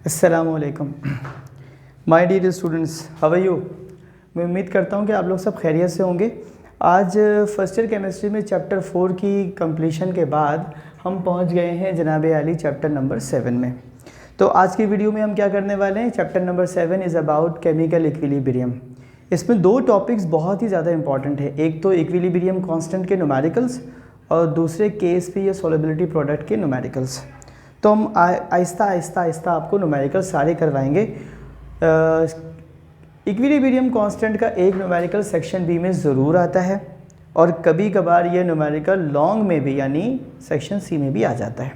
अस्सलामुअलैकुम my dear students, how are you. मैं उम्मीद करता हूँ कि आप लोग सब खैरियत से होंगे। आज फर्स्ट ईयर केमिस्ट्री में चैप्टर 4 की कंप्लीशन के बाद हम पहुँच गए हैं जनाब आली चैप्टर नंबर 7 में। तो आज की वीडियो में हम क्या करने वाले हैं, chapter number 7 is about chemical equilibrium. इसमें दो टॉपिक्स बहुत ही ज़्यादा इंपॉर्टेंट है, एक तो इक्विलिब्रियम कांस्टेंट के न्यूमेरिकल्स और दूसरे केएसपी या सॉल्युबिलिटी प्रोडक्ट के न्यूमेरिकल्स। तो हम आहिस्ता आहिस्ता आपको न्यूमेरिकल सारे करवाएंगे। इक्विलिब्रियम कांस्टेंट का एक न्यूमेरिकल सेक्शन बी में ज़रूर आता है और कभी कभार ये न्यूमेरिकल लॉन्ग में भी यानी सेक्शन सी में भी आ जाता है।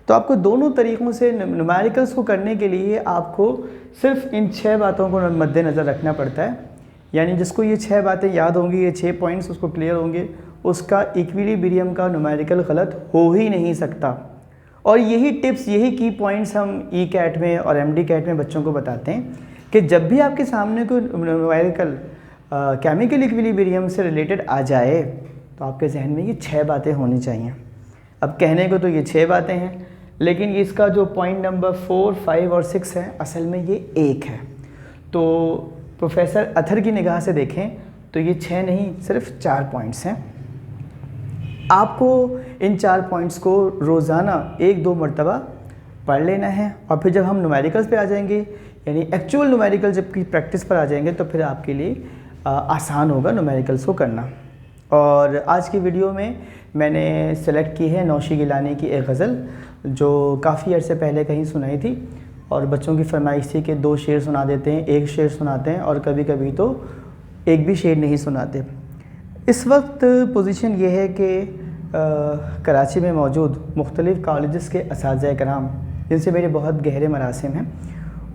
तो आपको दोनों तरीक़ों से न्यूमेरिकल्स को करने के लिए आपको सिर्फ इन 6 बातों को मद्देनज़र रखना पड़ता है। यानी जिसको ये 6 बातें याद होंगी, ये 6 पॉइंट्स उसको क्लियर होंगे, उसका इक्विलिब्रियम का न्यूमेरिकल गलत हो ही नहीं सकता। और यही टिप्स, यही की पॉइंट्स हम ई कैट में और एमडी कैट में बच्चों को बताते हैं कि जब भी आपके सामने कोई न्यूमेरिकल केमिकल इक्विलिब्रियम से रिलेटेड आ जाए तो आपके जहन में ये 6 बातें होनी चाहिए। अब कहने को तो ये 6 बातें हैं, लेकिन इसका जो पॉइंट नंबर 4, 5 और 6 है, असल में ये एक है। तो प्रोफेसर अथर की निगाह से देखें तो ये 6 नहीं, सिर्फ 4 पॉइंट्स हैं। आपको इन 4 पॉइंट्स को रोज़ाना 1-2 मरतबा पढ़ लेना है और फिर जब हम न्यूमेरिकल्स पे आ जाएंगे, यानी एक्चुअल न्यूमेरिकल जब की प्रैक्टिस पर आ जाएंगे, तो फिर आपके लिए आसान होगा न्यूमेरिकल्स को करना। और आज की वीडियो में मैंने सेलेक्ट की है नौशी गिलानी की एक गज़ल, जो काफ़ी अर्से पहले कहीं सुनाई थी और बच्चों की फरमाइश थी कि 2 शेर सुना देते हैं, 1 शेर सुनाते हैं और कभी कभी तो एक भी शेर नहीं सुनाते। इस वक्त पोजीशन ये है कि कराची में मौजूद मुख्तलिफ़ कॉलेज़ के असातिज़ा कराम, जिनसे मेरे बहुत गहरे मरासिम हैं,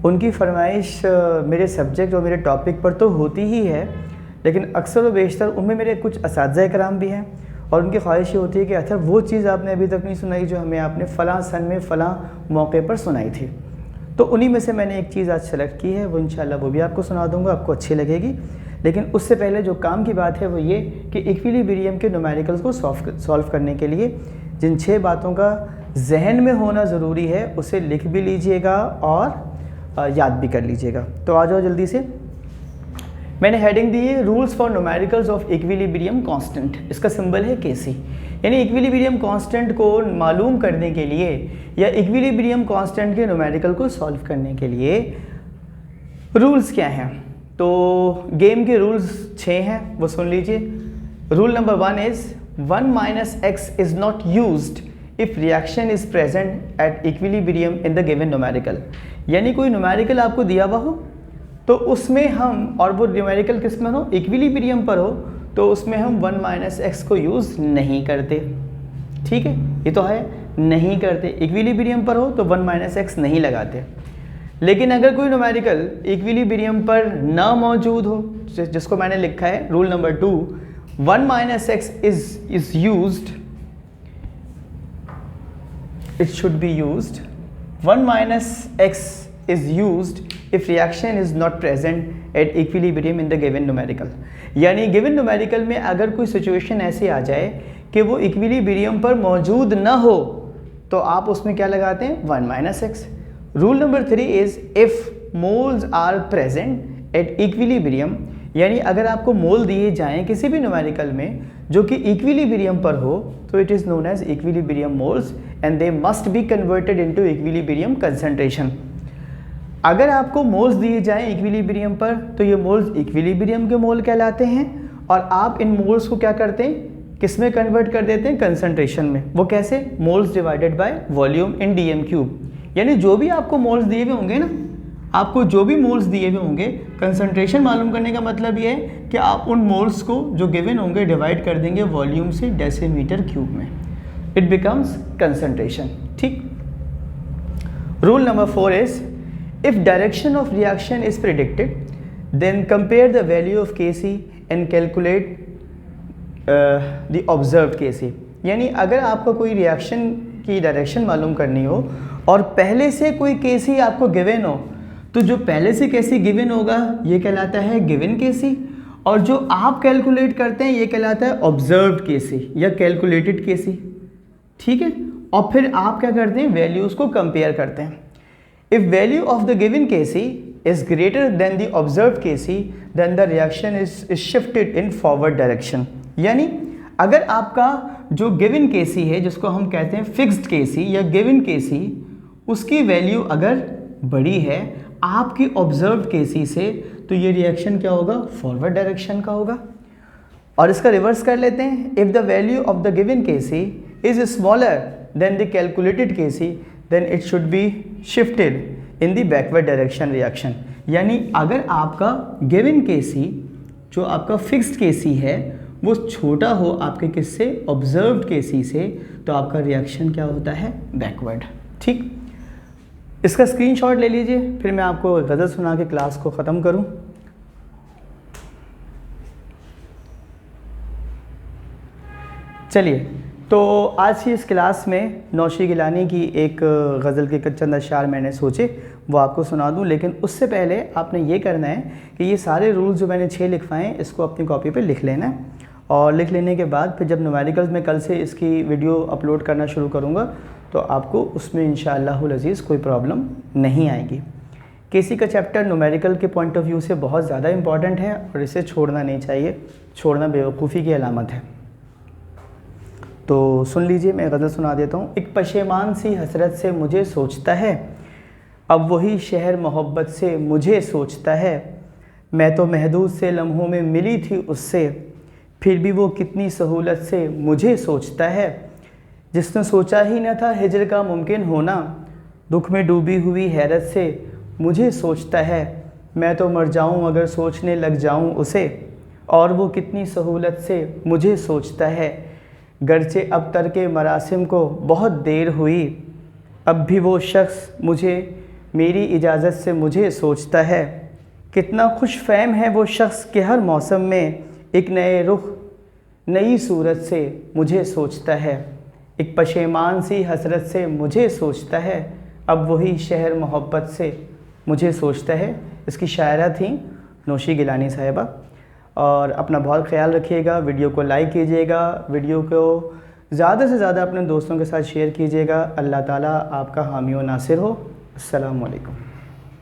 उनकी फरमाइश मेरे सब्जेक्ट और मेरे टॉपिक पर तो होती ही है, लेकिन अक्सर व बेशतर उनमें मेरे कुछ असातिज़ा कराम भी हैं और उनकी ख्वाहिश ये होती है कि अच्छा वो चीज़ आपने अभी तक नहीं सुनाई जो हमें आपने फ़लाँ सन में फ़लाँ मौके पर सुनाई थी। तो उन्हीं में से मैंने एक चीज़ आज सेलेक्ट की है, वो इंशाल्लाह वो भी आपको सुना दूँगा, आपको अच्छी लगेगी। लेकिन उससे पहले जो काम की बात है वो ये कि इक्विलिब्रियम के न्यूमेरिकल्स को सॉल्व करने के लिए जिन 6 बातों का जहन में होना ज़रूरी है उसे लिख भी लीजिएगा और याद भी कर लीजिएगा। तो आ जाओ जल्दी से। मैंने हेडिंग दी है rules for numericals of equilibrium constant. इसका सिंबल है केसी। यानी इक्विलिब्रियम कांस्टेंट को मालूम करने के लिए या इक्विलिब्रियम कांस्टेंट के न्यूमेरिकल को सॉल्व करने के लिए रूल्स क्या हैं। तो गेम के रूल्स 6 हैं, वो सुन लीजिए। Rule number 1 is 1 - x is not used if reaction is present at equilibrium in the given numerical. यानी कोई न्यूमेरिकल आपको दिया हुआ हो तो उसमें हम, और वो न्यूमेरिकल किस में हो, इक्विलिब्रियम पर हो, तो उसमें हम 1 - x को यूज़ नहीं करते। ठीक है, ये तो है, नहीं करते। इक्विलिब्रियम पर हो तो 1 - x नहीं लगाते। लेकिन अगर कोई न्यूमेरिकल इक्विलिब्रियम पर ना मौजूद हो, जिसको मैंने लिखा है rule number 2, 1 - x is used, it should be used, 1 - x is used if reaction is not present at equilibrium in the given numerical. यानी गिवन न्यूमेरिकल में अगर कोई सिचुएशन ऐसी आ जाए कि वो इक्विलिब्रियम पर मौजूद ना हो तो आप उसमें क्या लगाते हैं, 1 - x। Rule number 3 is if moles are present at equilibrium. यानी अगर आपको मोल दिए जाएं किसी भी न्यूमेरिकल में जो कि इक्विलिब्रियम पर हो तो it is known as equilibrium moles and they must be converted into equilibrium concentration. अगर आपको मोल्स दिए जाएं इक्विलिब्रियम पर तो ये मोल्स इक्विलिब्रियम के मोल कहलाते हैं और आप इन मोल्स को क्या करते हैं, किस में कन्वर्ट कर देते हैं, कंसंट्रेशन में। वो कैसे, moles divided by volume in dm³। यानी जो भी आपको मोल्स दिए हुए होंगे ना, आपको जो भी मोल्स दिए हुए होंगे, कंसंट्रेशन मालूम करने का मतलब ये है कि आप उन मोल्स को जो गिवन होंगे डिवाइड कर देंगे वॉल्यूम से डेसीमीटर³ में, इट बिकम्स कंसंट्रेशन। ठीक। Rule number 4 is if direction of reaction is predicted then compare the value of Kc and calculate the observed Kc। यानी अगर आपको कोई रिएक्शन की डायरेक्शन मालूम करनी हो और पहले से कोई Kc आपको गिवन हो, तो जो पहले से Kc गिवन होगा ये कहलाता है गिवन Kc, और जो आप कैलकुलेट करते हैं ये कहलाता है ऑब्जर्व्ड Kc या कैलकुलेटेड Kc। ठीक है। और फिर आप क्या करते हैं, वैल्यूज़ को कंपेयर करते हैं। If value of the given KC is greater then the observed KC then the reaction is shifted in forward direction. यानी अगर आपका जो गिवन केसी है, जिसको हम कहते हैं फिक्स्ड केसी या गिवन केसी, उसकी वैल्यू अगर बड़ी है आपकी ऑब्जर्व्ड केसी से, तो ये रिएक्शन क्या होगा, फॉरवर्ड डायरेक्शन का होगा। और इसका रिवर्स कर लेते हैं, if the value of the given KC is smaller then the calculated KC then it should be shifted in the backward direction reaction. यानी अगर आपका गिवन केसी, जो आपका फिक्स्ड केसी है, वो छोटा हो आपके किससे, ऑब्जर्व्ड केसी से, तो आपका रिएक्शन क्या होता है, बैकवर्ड। ठीक, इसका स्क्रीनशॉट ले लीजिए, फिर मैं आपको गज़ल सुना के क्लास को ख़त्म करूं। चलिए, तो आज की इस क्लास में नौशी गिलानी की एक गज़ल के चंद अशआर मैंने सोचे वो आपको सुना दूं, लेकिन उससे पहले आपने ये करना है कि ये सारे रूल्स जो मैंने 6 लिखवाए हैं इसको अपनी कॉपी पे लिख लेना है, और लिख लेने के बाद फिर जब न्यूमेरिकल्स में कल से इसकी वीडियो अपलोड करना शुरू करूँगा तो आपको उसमें इंशाअल्लाहुल अज़ीज़ कोई प्रॉब्लम नहीं आएगी। केसी का चैप्टर न्यूमेरिकल के पॉइंट ऑफ व्यू से बहुत ज़्यादा इम्पॉर्टेंट है और इसे छोड़ना नहीं चाहिए, छोड़ना बेवकूफ़ी की अलामत है। तो सुन लीजिए, मैं गज़ल सुना देता हूँ। एक पशेमान सी हसरत से मुझे सोचता है, अब वही शहर मोहब्बत से मुझे सोचता है। मैं तो महदूद से लम्हों में मिली थी उससे, फिर भी वो कितनी सहूलत से मुझे सोचता है। जिसने सोचा ही न था हिजर का मुमकिन होना, दुख में डूबी हुई हैरत से मुझे सोचता है। मैं तो मर जाऊँ अगर सोचने लग जाऊँ उसे, और वो कितनी सहूलत से मुझे सोचता है। गरचे अब तरके मरासिम को बहुत देर हुई, अब भी वो शख्स मुझे मेरी इजाज़त से मुझे सोचता है। कितना खुश फहम है वो शख्स कि हर मौसम में एक नए रुख नई सूरत से मुझे सोचता है। एक पशेमान सी हसरत से मुझे सोचता है, अब वही शहर मोहब्बत से मुझे सोचता है। इसकी शायरा थी नौशी गिलानी साहिबा। और अपना बहुत ख्याल रखिएगा, वीडियो को लाइक कीजिएगा, वीडियो को ज़्यादा से ज़्यादा अपने दोस्तों के साथ शेयर कीजिएगा। अल्लाह ताला आपका हामी व नासिर हो। अस्सलामु अलैकुम।